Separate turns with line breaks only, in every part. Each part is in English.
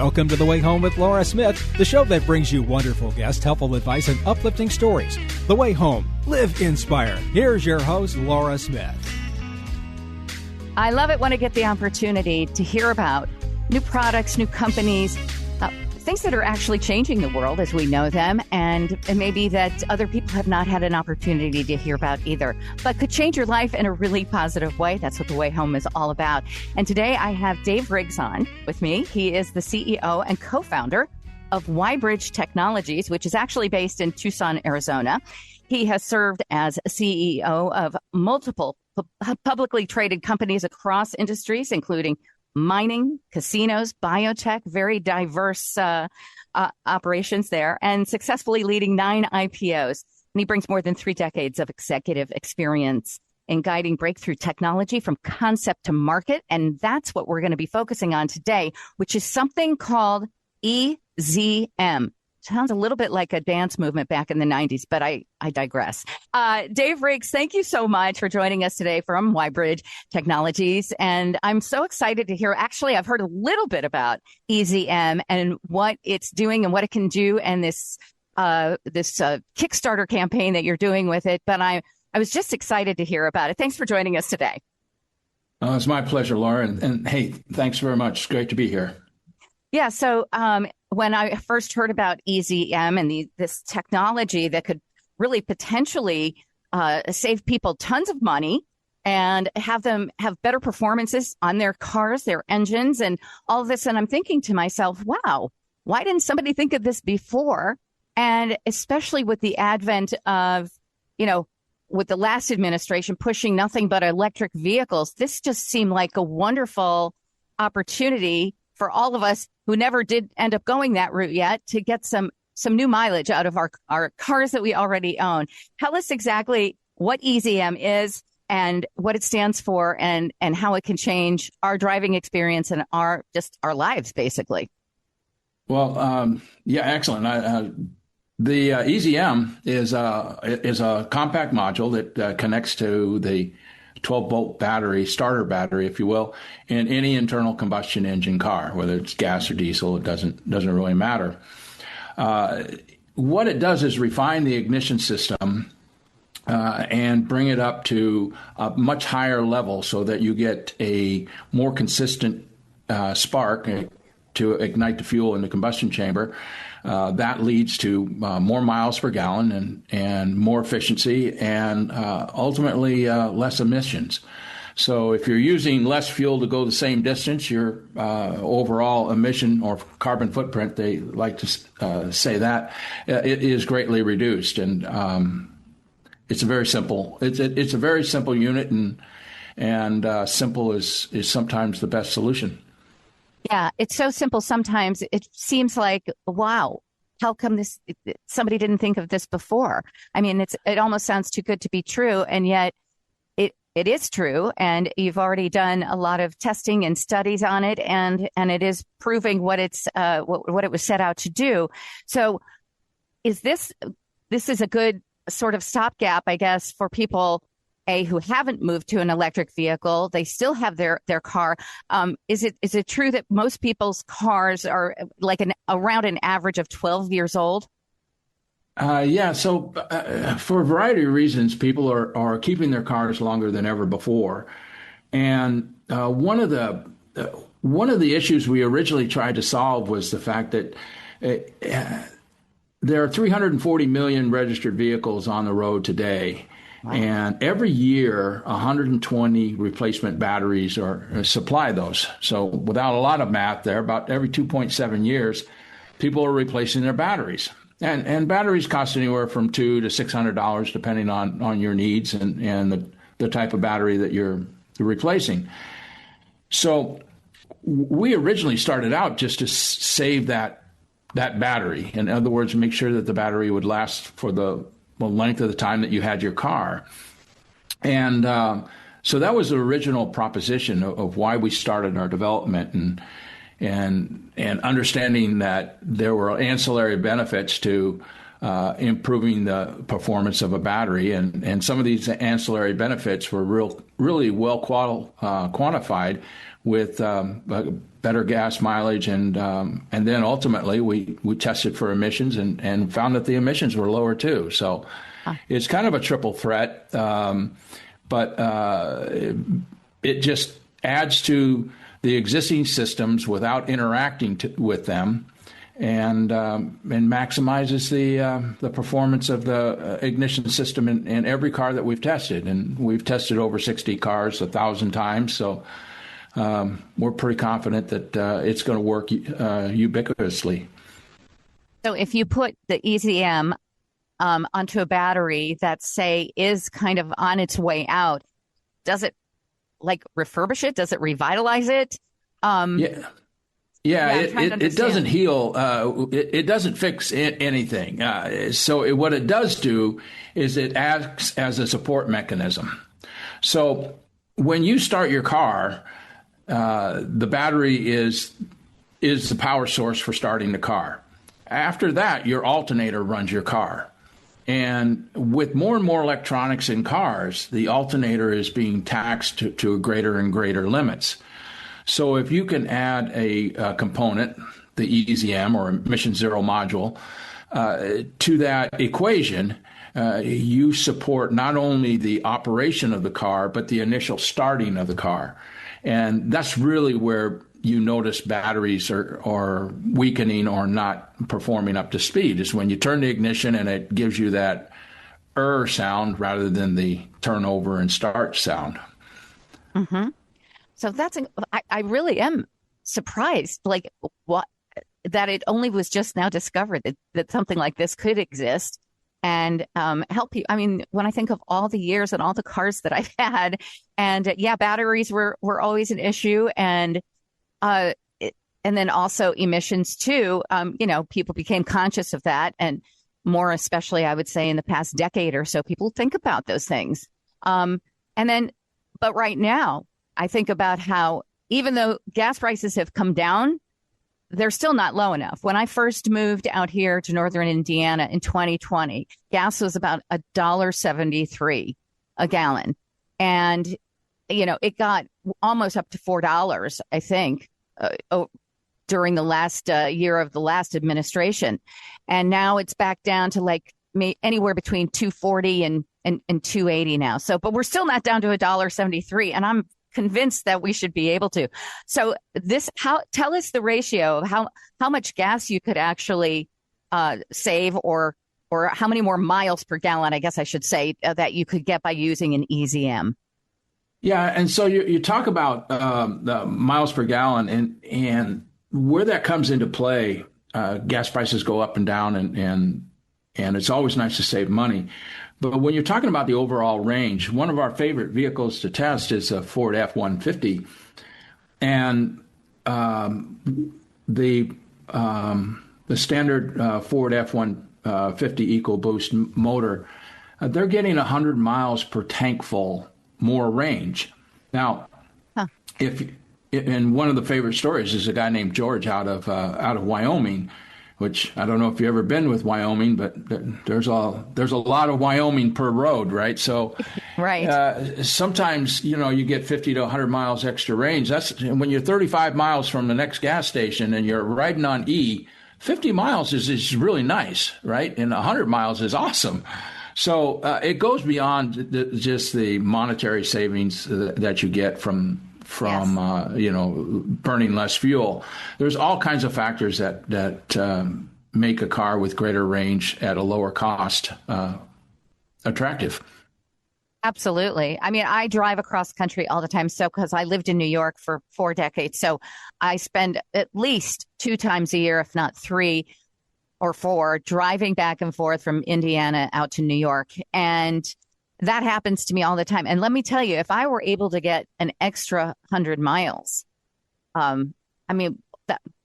Welcome to The Way Home with Laura Smith, the show that brings you wonderful guests, helpful advice, and uplifting stories. The Way Home. Live inspired. Here's your host, Laura Smith.
I love it when I get the opportunity to hear about new products, new companies, things that are actually changing the world as we know them, and maybe that other people have not had an opportunity to hear about either, but could change your life in a really positive way. That's what The Way Home is all about. And today I have Dave Riggs on with me. He is the CEO and co-founder of Wybridge Technologies, which is actually based in Tucson, Arizona. He has served as CEO of multiple publicly traded companies across industries, including mining, casinos, biotech, very diverse operations there, and successfully leading 9 IPOs. And he brings more than 3 decades of executive experience in guiding breakthrough technology from concept to market. And that's what we're going to be focusing on today, which is something called EZM. Sounds a little bit like a dance movement back in the 90s, but I digress. Dave Riggs, thank you so much for joining us today from Wybridge Technologies. And I'm so excited to hear. Actually, I've heard a little bit about EZM and what it's doing and what it can do, and this Kickstarter campaign that you're doing with it. But I was just excited to hear about it. Thanks for joining us today.
It's my pleasure, Laura. And hey, thanks very much. It's great to be here.
Yeah. So when I first heard about EZM and this technology that could really potentially save people tons of money and have them have better performances on their cars, their engines, and all of this. And I'm thinking to myself, wow, why didn't somebody think of this before? And especially with the advent of, with the last administration pushing nothing but electric vehicles, this just seemed like a wonderful opportunity for all of us who never did end up going that route yet to get some new mileage out of our cars that we already own. Tell us exactly what EZM is and what it stands for, and how it can change our driving experience and our lives, basically.
Well, yeah, excellent. The EZM is a compact module that connects to the 12-volt battery, starter battery, if you will, in any internal combustion engine car, whether it's gas or diesel. It doesn't really matter. What it does is refine the ignition system and bring it up to a much higher level so that you get a more consistent spark to ignite the fuel in the combustion chamber. That leads to more miles per gallon and more efficiency and ultimately less emissions. So if you're using less fuel to go the same distance, your overall emission or carbon footprint, they like to say that, it is greatly reduced. And it's a very simple. It's a very simple unit, and simple is sometimes the best solution.
Yeah, it's so simple. Sometimes it seems like, wow, how come somebody didn't think of this before? I mean, it almost sounds too good to be true. And yet it is true. And you've already done a lot of testing and studies on it. And it is proving what it was set out to do. So this is a good sort of stopgap, I guess, for people who haven't moved to an electric vehicle. They still have their car. Is it true that most people's cars are like around an average of 12 years old?
Yeah. So for a variety of reasons, people are keeping their cars longer than ever before. And one of the issues we originally tried to solve was the fact that there are 340 million registered vehicles on the road today. Wow. And every year, 120 replacement batteries supply those. So without a lot of math there, about every 2.7 years, people are replacing their batteries. And batteries cost anywhere from $200 to $600, depending on your needs and the type of battery that you're replacing. So we originally started out just to save that battery. In other words, make sure that the battery would last for the length of the time that you had your car. And so that was the original proposition of why we started our development, and understanding that there were ancillary benefits to improving the performance of a battery. And some of these ancillary benefits were really well quantified with better gas mileage. And then ultimately we tested for emissions and found that the emissions were lower too. So it's kind of a triple threat, but it just adds to the existing systems without interacting with them, and maximizes the performance of the ignition system in every car that we've tested. And we've tested over 60 cars 1,000 times, so we're pretty confident that it's going to work ubiquitously.
So if you put the EZM onto a battery that, say, is kind of on its way out, does it like refurbish it? Does it revitalize it?
It doesn't heal. It doesn't fix anything. So what it does do is it acts as a support mechanism. So when you start your car, the battery is the power source for starting the car. After that, your alternator runs your car. And with more and more electronics in cars, the alternator is being taxed to a greater and greater limits. So if you can add a component, the EZM or emission zero module, to that equation, you support not only the operation of the car, but the initial starting of the car. And that's really where you notice batteries are weakening or not performing up to speed, is when you turn the ignition and it gives you that sound rather than the turnover and start sound.
Mm-hmm. So I really am surprised, like that it only was just now discovered that something like this could exist and help you. I mean, when I think of all the years and all the cars that I've had, and batteries were always an issue, and then also emissions too. People became conscious of that, and more especially, I would say, in the past decade or so, people think about those things. But right now, I think about how even though gas prices have come down, they're still not low enough. When I first moved out here to northern Indiana in 2020, gas was about $1.73 a gallon. And, it got almost up to $4, I think, during the last year of the last administration. And now it's back down to like anywhere between $2.40 and $2.80 now. So, but we're still not down to $1.73. And I'm convinced that we should be able to. So tell us the ratio of how much gas you could actually save, or how many more miles per gallon, I guess I should say, that you could get by using an EZM.
Yeah, and so you talk about the miles per gallon, and where that comes into play. Gas prices go up and down, and it's always nice to save money. But when you're talking about the overall range, one of our favorite vehicles to test is a Ford F-150. And the standard Ford F-150 EcoBoost motor, they're getting 100 miles per tank full more range. Now, and one of the favorite stories is a guy named George out of Wyoming, which I don't know if you've ever been with Wyoming, but there's a lot of Wyoming per road, right? So
right.
Sometimes, you get 50 to 100 miles extra range. That's when you're 35 miles from the next gas station and you're riding on 50 miles is really nice, right? And 100 miles is awesome. So it goes beyond just the monetary savings that you get from burning less fuel. There's all kinds of factors that make a car with greater range at a lower cost attractive.
Absolutely. I mean, I drive across country all the time. So because I lived in New York for 4 decades, so I spend at least 2 times a year, if not 3 or 4, driving back and forth from Indiana out to New York. And that happens to me all the time. And let me tell you, if I were able to get an extra 100 miles, that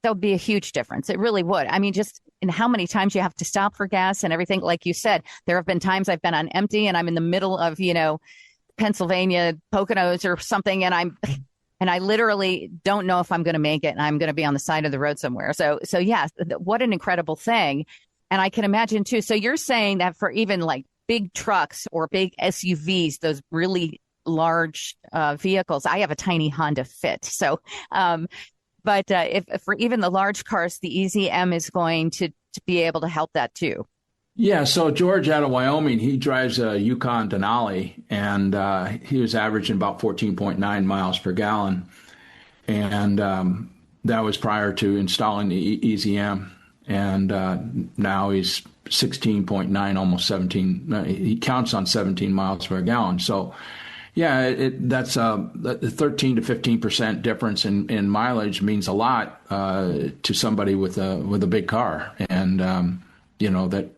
would be a huge difference. It really would. I mean, just in how many times you have to stop for gas and everything. Like you said, there have been times I've been on empty and I'm in the middle of, Pennsylvania Poconos or something. And I literally don't know if I'm going to make it, and I'm going to be on the side of the road somewhere. So yeah, what an incredible thing. And I can imagine too. So you're saying that for even like big trucks or big SUVs, those really large vehicles, I have a tiny Honda Fit. So, but if for even the large cars, the EZM is going to be able to help that too.
Yeah, so George out of Wyoming, he drives a Yukon Denali, and he was averaging about 14.9 miles per gallon. And that was prior to installing the EZM. And now he's 16.9, almost 17. He counts on 17 miles per gallon. So, yeah, that's a 13 to 15% difference in mileage means a lot to somebody with a big car, and that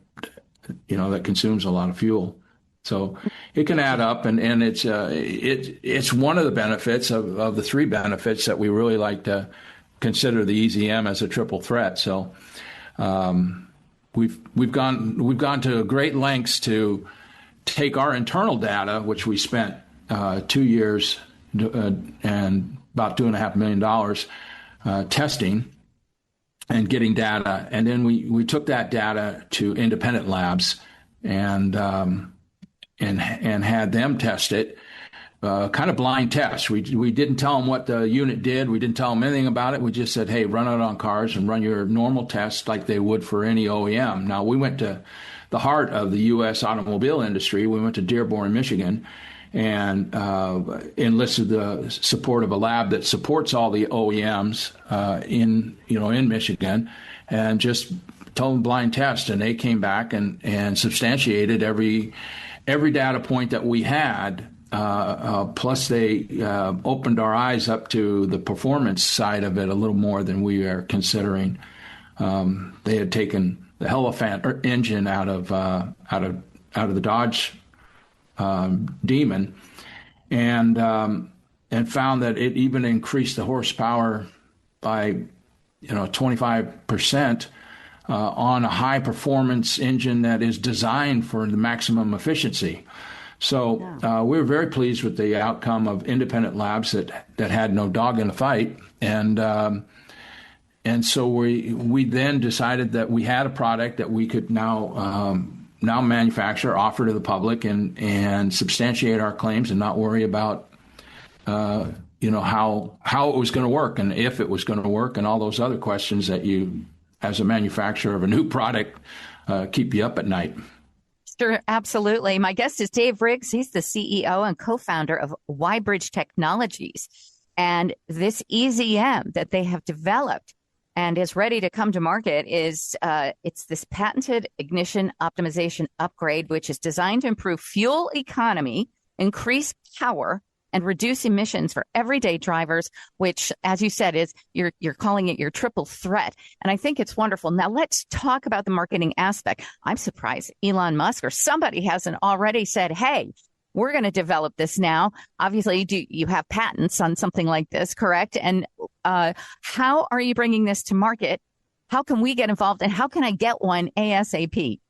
consumes a lot of fuel. So it can add up, and it's one of the benefits of the three benefits that we really like to consider the EZM as a triple threat. So we've gone to great lengths to take our internal data, which we spent 2 years and about $2.5 million testing and getting data, and then we took that data to independent labs and had them test it, kind of blind test. We didn't tell them what the unit did. We didn't tell them anything about it. We just said, hey, run it on cars and run your normal tests like they would for any OEM. Now, we went to the heart of the U.S. automobile industry. We went to Dearborn, Michigan, and enlisted the support of a lab that supports all the OEMs in Michigan, and just told them blind test, and they came back and substantiated every data point that we had. Plus, they opened our eyes up to the performance side of it a little more than we are considering. They had taken the Elephant engine out of the Dodge Demon, and found that it even increased the horsepower by 25% on a high performance engine that is designed for the maximum efficiency. So we were very pleased with the outcome of independent labs that had no dog in the fight, and so we then decided that we had a product that we could now manufacture, offer to the public, and substantiate our claims, and not worry about how it was going to work and if it was going to work, and all those other questions that you, as a manufacturer of a new product, keep you up at night.
Sure, absolutely. My guest is Dave Riggs. He's the CEO and co-founder of Y-Bridge Technologies, and this EZM that they have developed and is ready to come to market is it's this patented ignition optimization upgrade, which is designed to improve fuel economy, increase power, and reduce emissions for everyday drivers, which, as you said, is you're calling it your triple threat. And I think it's wonderful. Now, let's talk about the marketing aspect. I'm surprised Elon Musk or somebody hasn't already said, hey, we're going to develop this now. Obviously, you have patents on something like this, correct? And how are you bringing this to market? How can we get involved, and how can I get one ASAP?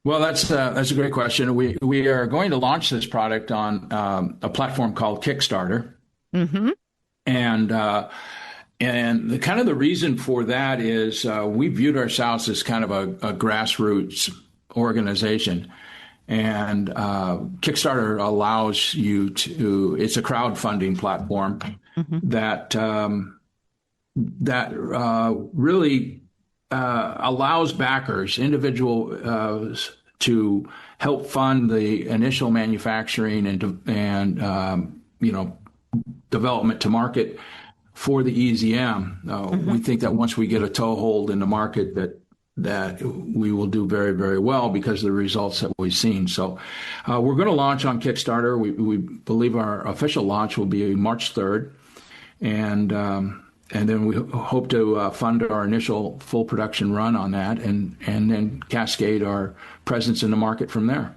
Well, that's a great question. We are going to launch this product on a platform called Kickstarter, and the reason for that is we viewed ourselves as kind of a grassroots organization. And Kickstarter allows you to, it's a crowdfunding platform that really allows backers, individuals, to help fund the initial manufacturing and development to market for the EZM. We think that once we get a toehold in the market, that we will do very, very well because of the results that we've seen. So we're going to launch on Kickstarter. We believe our official launch will be March 3rd. And then we hope to fund our initial full production run on that, and then cascade our presence in the market from there.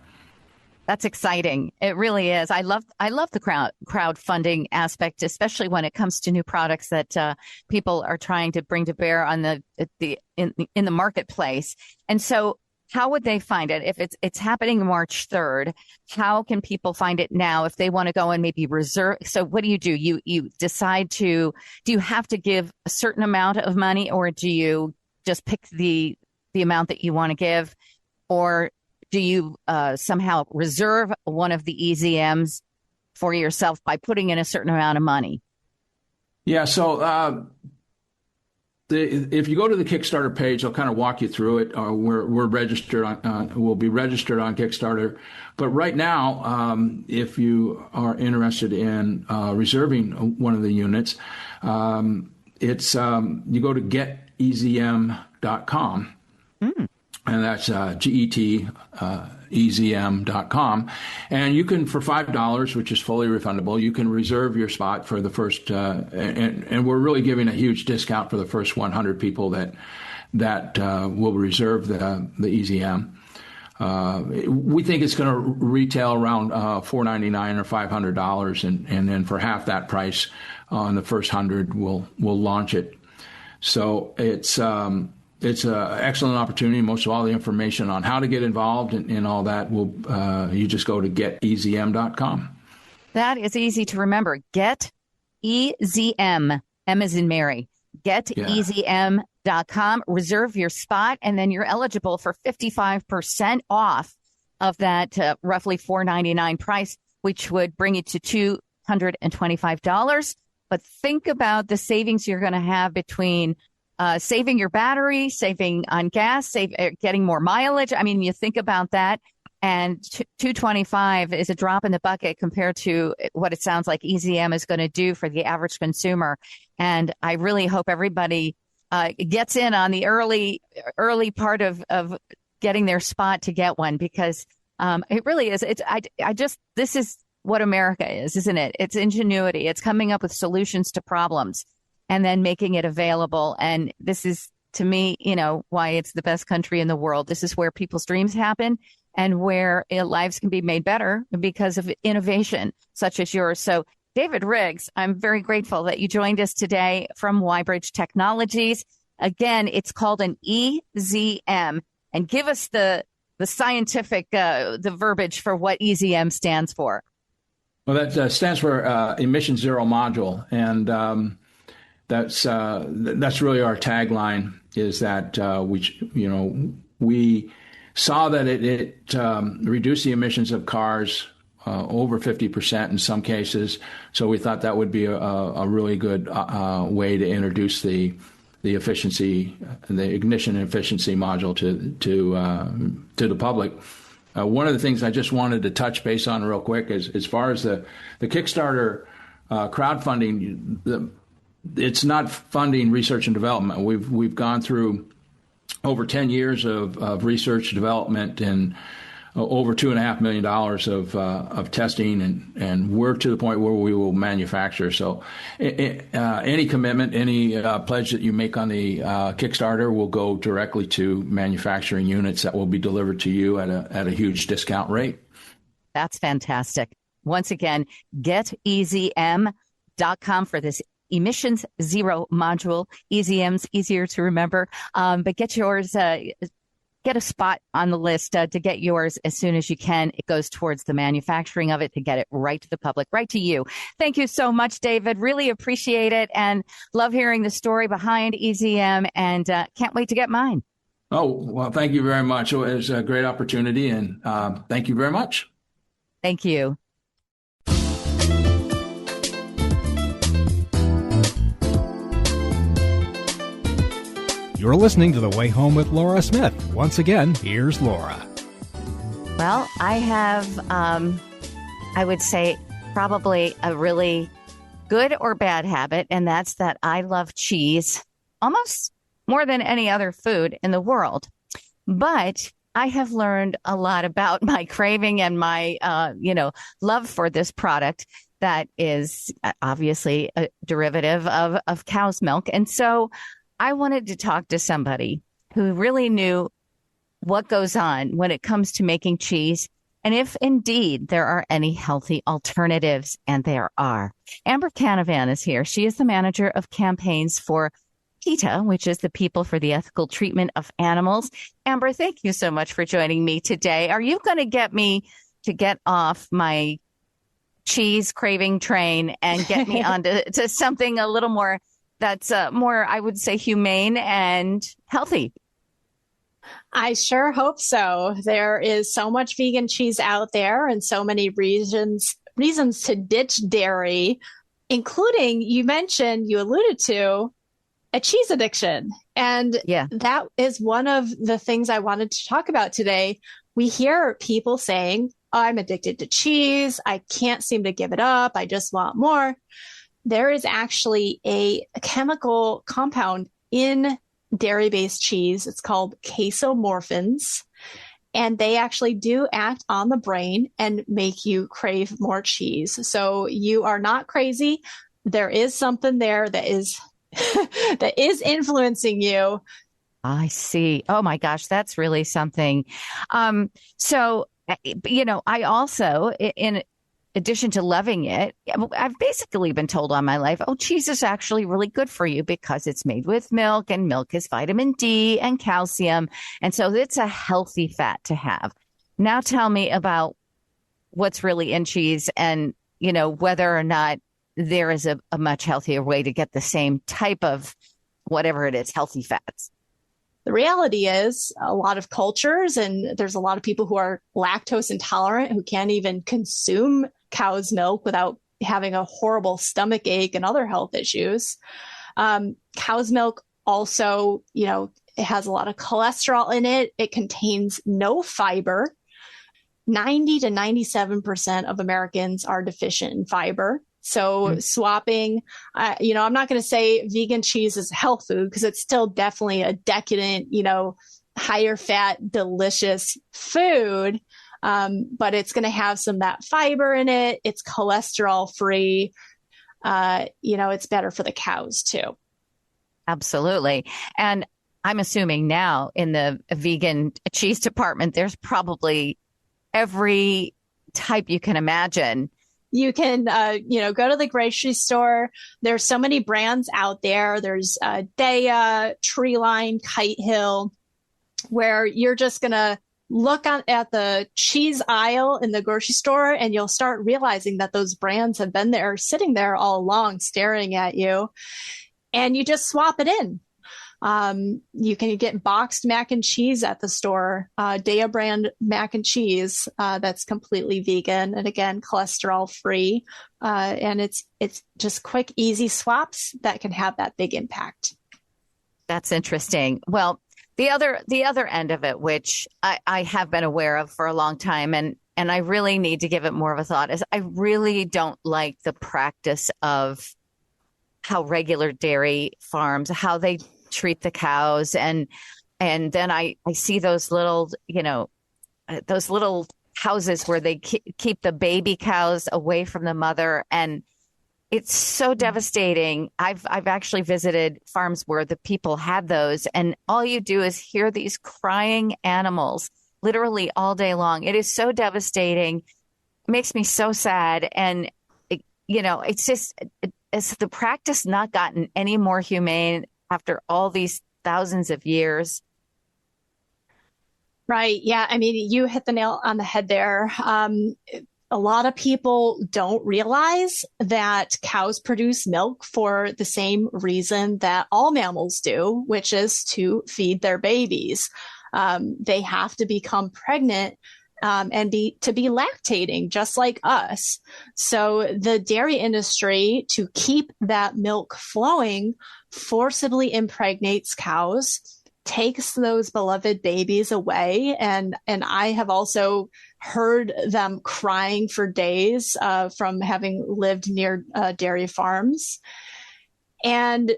That's exciting. It really is. I love the crowdfunding aspect, especially when it comes to new products that people are trying to bring to bear on in the marketplace. And so, how would they find it if it's happening March 3rd? How can people find it now if they want to go and maybe reserve? So, what do? You decide to? Do you have to give a certain amount of money, or do you just pick the the amount that you want to give, or do you somehow reserve one of the EZMs for yourself by putting in a certain amount of money?
Yeah, so if you go to the Kickstarter page, I'll kind of walk you through it. We're registered on, we'll be registered on Kickstarter. But right now, if you are interested in reserving one of the units, it's you go to getezm.com. And that's GETEZM.com. And you can, for $5, which is fully refundable, you can reserve your spot for the first, and we're really giving a huge discount for the first 100 people that will reserve the EZM. We think it's going to retail around $499 or $500, and then for half that price on the first 100, we'll launch it. So it's an excellent opportunity. Most of all the information on how to get involved and all that you just go to getezm.com.
That is easy to remember. GetEZM, M as in Mary. GetEZM.com. Reserve your spot, and then you're eligible for 55% off of that roughly $499 price, which would bring it to $225. But think about the savings you're going to have between saving your battery, saving on gas, getting more mileage. I mean, you think about that, and $225 is a drop in the bucket compared to what it sounds like EZM is going to do for the average consumer. And I really hope everybody gets in on the early part of getting their spot to get one, because it really is. This is what America is, isn't it? It's ingenuity. It's coming up with solutions to problems and then making it available. And this is, to me, why it's the best country in the world. This is where people's dreams happen and where lives can be made better because of innovation such as yours. So, David Riggs, I'm very grateful that you joined us today from Wybridge Technologies. Again, it's called an EZM. And give us the scientific, the verbiage for what EZM stands for.
Well, that stands for Emission Zero Module. And that's really our tagline, is that we saw that it reduced the emissions of cars over 50% in some cases. So we thought that would be a really good way to introduce the efficiency, the ignition efficiency module to the public. One of the things I just wanted to touch base on real quick is, as far as the Kickstarter crowdfunding, it's not funding research and development. We've gone through over 10 years of research development and over $2.5 million of testing, and we're to the point where we will manufacture. So any commitment, any pledge that you make on the Kickstarter will go directly to manufacturing units that will be delivered to you at a huge discount rate.
That's fantastic. Once again, getezm.com for this Emissions Zero module. EZM's easier to remember, but get yours. Get a spot on the list to get yours as soon as you can. It goes towards the manufacturing of it to get it right to the public, right to you. Thank you so much, David. Really appreciate it, and love hearing the story behind EZM, and can't wait to get mine.
Oh, well, thank you very much. It was a great opportunity, and thank you very much.
Thank you.
You're listening to The Way Home with Laura Smith. Once again, here's Laura.
Well, I have, I would say, probably a really good or bad habit, and that's that I love cheese almost more than any other food in the world. But I have learned a lot about my craving and my, love for this product that is obviously a derivative of cow's milk. And so I wanted to talk to somebody who really knew what goes on when it comes to making cheese, and if indeed there are any healthy alternatives, and there are. Amber Canavan is here. She is the manager of campaigns for PETA, which is the People for the Ethical Treatment of Animals. Amber, thank you so much for joining me today. Are you going to get me to get off my cheese craving train and get me onto to something a little more that's more, I would say, humane and healthy?
I sure hope so. There is so much vegan cheese out there and so many reasons to ditch dairy, including you alluded to a cheese addiction. And
Yeah.
that is one of the things I wanted to talk about today. We hear people saying, oh, I'm addicted to cheese. I can't seem to give it up. I just want more. There is actually a chemical compound in dairy-based cheese. It's called casomorphins, and they actually do act on the brain and make you crave more cheese. So you are not crazy. There is something there that is that is influencing you.
I see. Oh my gosh, that's really something. So, I also, in addition to loving it, I've basically been told all my life, oh, cheese is actually really good for you because it's made with milk, and milk is vitamin D and calcium. And so it's a healthy fat to have. Now tell me about what's really in cheese and, whether or not there is a much healthier way to get the same type of whatever it is, healthy fats.
The reality is a lot of cultures, and there's a lot of people who are lactose intolerant who can't even consume cow's milk without having a horrible stomach ache and other health issues. Cow's milk also, it has a lot of cholesterol in it. It contains no fiber. 90 to 97% of Americans are deficient in fiber. So swapping, I'm not going to say vegan cheese is health food because it's still definitely a decadent, higher fat, delicious food. But it's going to have some of that fiber in it. It's cholesterol free. It's better for the cows too.
Absolutely. And I'm assuming now in the vegan cheese department, there's probably every type you can imagine.
You can, go to the grocery store. There's so many brands out there. There's Daya, Treeline, Kite Hill, where you're just going to look at the cheese aisle in the grocery store and you'll start realizing that those brands have been there, sitting there all along, staring at you. And you just swap it in. You can get boxed mac and cheese at the store, Daya brand mac and cheese that's completely vegan and again cholesterol free, and it's just quick, easy swaps that can have that big impact.
That's interesting. Well, the other end of it, which I have been aware of for a long time, and I really need to give it more of a thought, is I really don't like the practice of how regular dairy farms, how they treat the cows. And then I see those little, those little houses where they keep the baby cows away from the mother. And it's so devastating. I've actually visited farms where the people had those, and all you do is hear these crying animals literally all day long. It is so devastating. It makes me so sad. And, it's just, has the practice not gotten any more humane after all these thousands of years?
Right. Yeah. I mean, you hit the nail on the head there. A lot of people don't realize that cows produce milk for the same reason that all mammals do, which is to feed their babies. They have to become pregnant and be lactating just like us. So the dairy industry, to keep that milk flowing, forcibly impregnates cows, takes those beloved babies away. And I have also heard them crying for days from having lived near dairy farms. And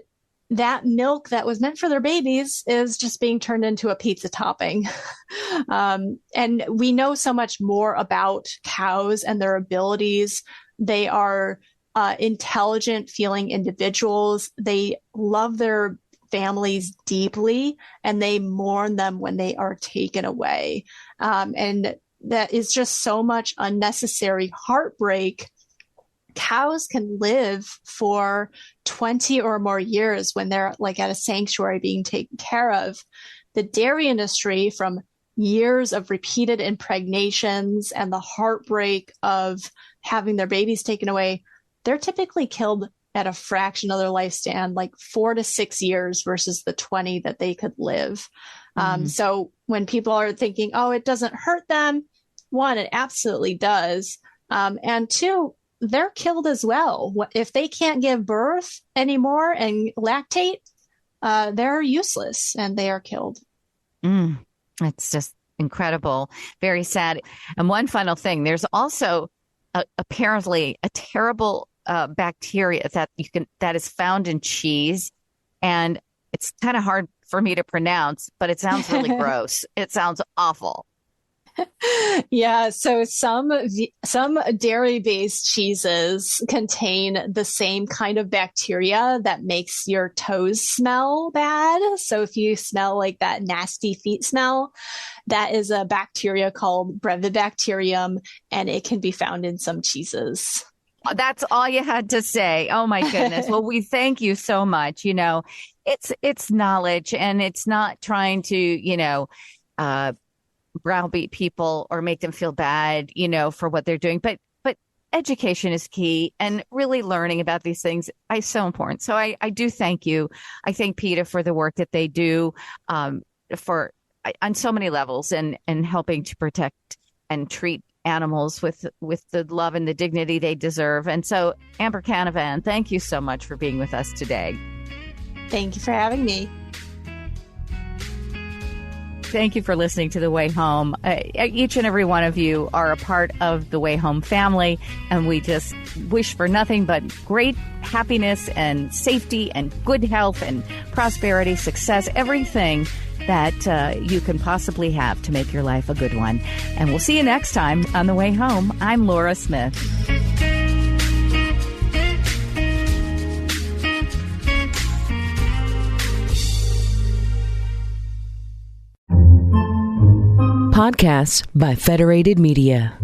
that milk that was meant for their babies is just being turned into a pizza topping. And we know so much more about cows and their abilities. They are intelligent feeling individuals. They love their families deeply, and they mourn them when they are taken away. And that is just so much unnecessary heartbreak. Cows can live for 20 or more years when they're like at a sanctuary being taken care of. The dairy industry, from years of repeated impregnations and the heartbreak of having their babies taken away, they're typically killed at a fraction of their lifespan, like 4 to 6 years versus the 20 that they could live. So when people are thinking, oh, it doesn't hurt them, one, it absolutely does. And two, they're killed as well. If they can't give birth anymore and lactate, they're useless and they are killed.
It's just incredible. Very sad. And one final thing, there's also apparently a terrible bacteria that is found in cheese. And it's kind of hard for me to pronounce, but it sounds really gross. It sounds awful.
Yeah, so some dairy-based cheeses contain the same kind of bacteria that makes your toes smell bad. So if you smell like that nasty feet smell, that is a bacteria called Brevibacterium, and it can be found in some cheeses.
That's all you had to say. Oh my goodness. Well, we thank you so much. You know, it's knowledge, and it's not trying to, browbeat people or make them feel bad, for what they're doing. But education is key, and really learning about these things is so important. So I do thank you. I thank PETA for the work that they do on so many levels, and helping to protect and treat animals with the love and the dignity they deserve. And so, Amber Canavan, thank you so much for being with us today.
Thank you for having me.
Thank you for listening to The Way Home. Each and every one of you are a part of The Way Home family, and we just wish for nothing but great happiness and safety and good health and prosperity, success, everything that you can possibly have to make your life a good one. And we'll see you next time on The Way Home. I'm Laura Smith.
Podcasts by Federated Media.